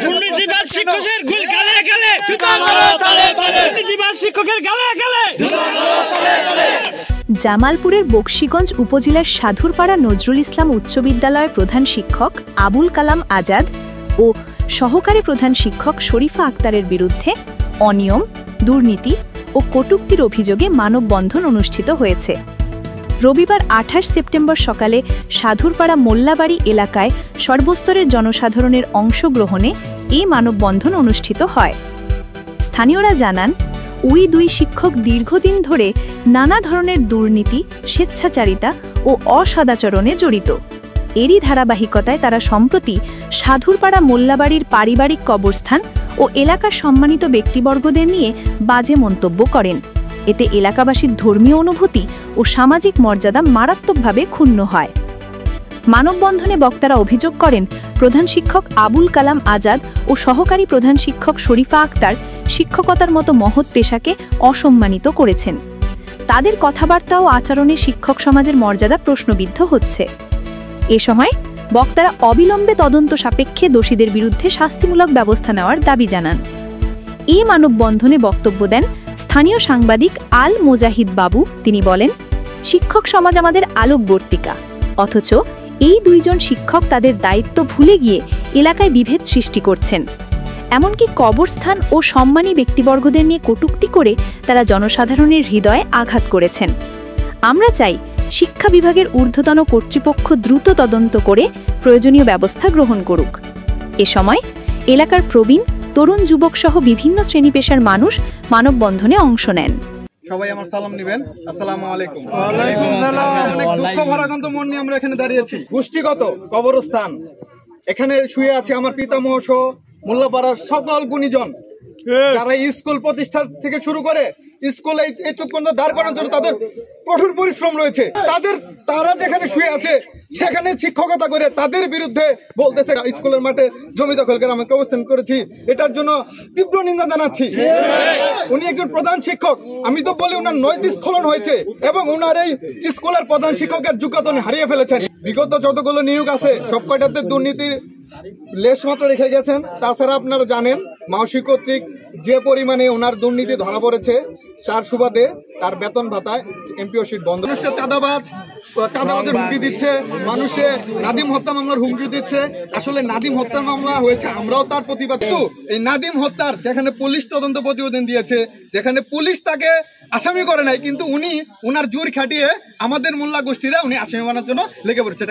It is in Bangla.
দুর্নীতিবাজ শিক্ষকের গালে গালে, দুর্নীতিবাজ শিক্ষকের গালে গালে। জামালপুরের বকশীগঞ্জ উপজেলার সাধুরপাড়া নজরুল ইসলাম উচ্চ বিদ্যালয়ের প্রধান শিক্ষক আবুল কালাম আজাদ ও সহকারী প্রধান শিক্ষক শরীফা আক্তারের বিরুদ্ধে অনিয়ম, দুর্নীতি ও কটূক্তির অভিযোগে মানববন্ধন অনুষ্ঠিত হয়েছে। রবিবার 28 সেপ্টেম্বর সকালে সাধুরপাড়া মোল্লাবাড়ি এলাকায় সর্বস্তরের জনসাধারণের অংশগ্রহণে এই মানববন্ধন অনুষ্ঠিত হয়। স্থানীয়রা জানান, ওই দুই শিক্ষক দীর্ঘদিন ধরে নানা ধরনের দুর্নীতি, স্বেচ্ছাচারিতা ও অসদাচরণে জড়িত। এরই ধারাবাহিকতায় তারা সম্প্রতি সাধুরপাড়া মোল্লাবাড়ির পারিবারিক কবরস্থান ও এলাকার সম্মানিত ব্যক্তিবর্গদের নিয়ে বাজে মন্তব্য করেন। এতে এলাকাবাসীর ধর্মীয় অনুভূতি ও সামাজিক মর্যাদা মারাত্মকভাবে ক্ষুণ্ণ হয়। মানববন্ধনে বক্তারা অভিযোগ করেন, প্রধান শিক্ষক আবুল কালাম আজাদ ও সহকারী প্রধান শিক্ষক শরীফা আক্তার শিক্ষকতার মতো মহৎ পেশাকে অসম্মানিত করেছেন। তাদের কথাবার্তা ও আচরণে শিক্ষক সমাজের মর্যাদা প্রশ্নবিদ্ধ হচ্ছে। এ সময় বক্তারা অবিলম্বে তদন্ত সাপেক্ষে দোষীদের বিরুদ্ধে শাস্তিমূলক ব্যবস্থা নেওয়ার দাবি জানান। এই মানববন্ধনে বক্তব্য দেন স্থানীয় সাংবাদিক আল মোজাহিদ বাবু। তিনি বলেন, শিক্ষক সমাজ আমাদের আলোকবর্তিকা, অথচ এই দুইজন শিক্ষক তাদের দায়িত্ব ভুলে গিয়ে এলাকায় বিভেদ সৃষ্টি করছেন। এমনকি কবরস্থান ও সম্মানী ব্যক্তিবর্গদের নিয়ে কটূক্তি করে তারা জনসাধারণের হৃদয়ে আঘাত করেছেন। আমরা চাই শিক্ষা বিভাগের ঊর্ধ্বতন কর্তৃপক্ষ দ্রুত তদন্ত করে প্রয়োজনীয় ব্যবস্থা গ্রহণ করুক। এ সময় এলাকার প্রবীণ, তরুণ, যুবক সহ বিভিন্ন শ্রেণী পেশার মানুষ মানববন্ধনে অংশ নেন। সবাই আমার সালাম নেবেন। আসসালামু আলাইকুম। ওয়ালাইকুম আসসালাম। অনেক দুঃখ ভারাক্রান্ত মন নিয়ে আমরা এখানে দাঁড়িয়েছি। গোষ্ঠীগত কবরস্থান, এখানে শুয়ে আছে আমার পিতামহ সহ মোল্লাপাড়ার সকল গুণীজন, যারা স্কুল প্রতিষ্ঠা থেকে শুরু করে স্কুল এই পর্যন্ত দাঁড় করানোর জন্য তাদের কঠোর পরিশ্রম রয়েছে। তারা যেখানে শুয়ে আছে সেখানে শিক্ষকতা করে তাদের বিরুদ্ধে বলতেছে স্কুলের মাঠে জমি দখল করে আমি অবস্থান করেছি। এটার জন্য তীব্র নিন্দা জানাচ্ছি। উনি একজন প্রধান শিক্ষক, আমি তো বলি ওনার নৈতিক স্খলন হয়েছে এবং ওনার এই স্কুলের প্রধান শিক্ষকের যোগ্যতা হারিয়ে ফেলেছেন। বিগত যতগুলো নিয়োগ আছে সব কয়টাতে দুর্নীতির লেশ মাত্র রেখে গেছেন। তাছাড়া আপনারা জানেন মাওসি কর্তৃক যে পরিমাণে ওনার দুর্নীতি ধরা পড়েছে, তার সুবাদে তার বেতন ভাতায় এমপিও সিট বন্ধ। মানুষের চাঁদাবাজের হুমকি দিচ্ছে, মানুষে নাদিম হত্যা মামলার হুমকি দিচ্ছে। আসলে নাদিম হত্যা মামলা হয়েছে, আমরাও তার প্রতিবাদ। এই নাদিম হত্যার যেখানে পুলিশ তদন্ত প্রতিবেদন দিয়েছে, যেখানে পুলিশ তাকে আসামি করে নাই, কিন্তু উনি ওনার জোর খাটিয়ে আমাদের মোল্লা গোষ্ঠীরা উনি আসামি বানানোর জন্য লেগে পড়েছে।